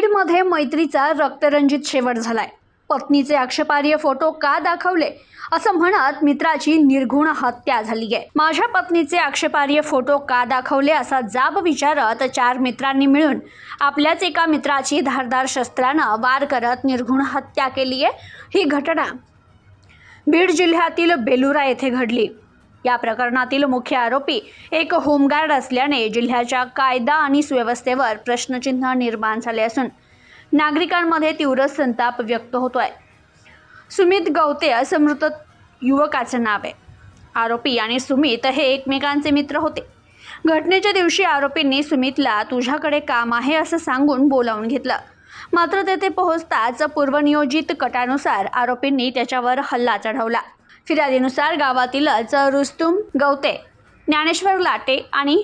बीडमध्ये मैत्रीचा रक्तरंजित शेवट झालाय। पत्नीचे आक्षेपार्ह फोटो का दाखवले असं म्हणत मित्राची निर्घृण हत्या झाली आहे। माझ्या पत्नीचे आक्षेपार्ह फोटो का दाखवले असा जाब विचारत 4 मित्रांनी मिळून आपल्याच एका मित्राची धारदार शस्त्रानं वार करत निर्घृण हत्या केली आहे। ही घटना बीड जिल्ह्यातील बेलुरा येथे घडली। या प्रकरणातील मुख्य आरोपी एक होमगार्ड असल्याने जिल्ह्याच्या कायदा आणि सुव्यवस्थेवर प्रश्नचिन्ह निर्माण झाले असून नागरिकांमध्ये तीव्र संताप व्यक्त होतोय। सुमित गवते असं मृत युवकाचं नाव आहे। आरोपी आणि सुमित हे एकमेकांचे मित्र होते। घटनेच्या दिवशी आरोपींनी सुमितला तुझ्याकडे काम आहे असं सांगून बोलावून घेतलं, मात्र तेथे पोहोचताच पूर्वनियोजित कटानुसार आरोपींनी त्याच्यावर हल्ला चढवला। फिर्यादीनुसार गावातीलच रुस्तुम गवते, ज्ञानेश्वर लाटे आणि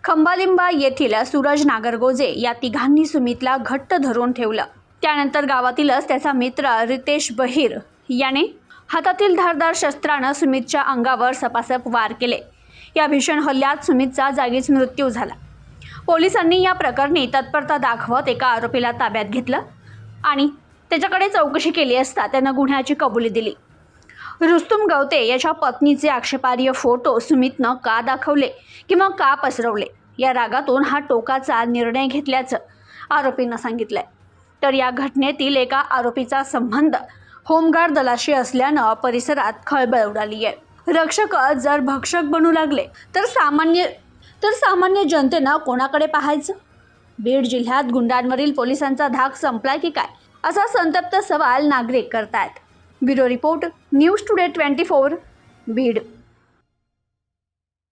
खंबालिंबा येथील सूरज नागरगोजे या तिघांनी सुमितला घट्ट धरून ठेवलं। त्यानंतर गावातीलच त्याचा मित्र रितेश बहिर याने हातातील धारदार शस्त्रानं सुमितच्या अंगावर सपासप वार केले। या भीषण हल्ल्यात सुमितचा जागीच मृत्यू झाला। पोलिसांनी या प्रकरणी तत्परता दाखवत एका आरोपीला ताब्यात घेतलं आणि त्याच्याकडे चौकशी केली असता त्यानं गुन्ह्याची कबुली दिली। रुस्तुम गवते याच्या पत्नीचे आक्षेपार्ह फोटो सुमितनं का दाखवले किंवा का पसरवले या रागातून हा टोकाचा निर्णय घेतल्याचं आरोपींना सांगितलंय। तर या घटनेतील एका आरोपीचा संबंध होमगार्ड दलाशी असल्यानं परिसरात खळबळ उडाली आहे। रक्षक जर भक्षक बनू लागले तर सामान्य जनतेनं कोणाकडे पाहायचं? बीड जिल्ह्यात गुंडांवरील पोलिसांचा धाक संपलाय की काय असा संतप्त सवाल नागरिक करतायत। Bureau report, news today 24, Beed.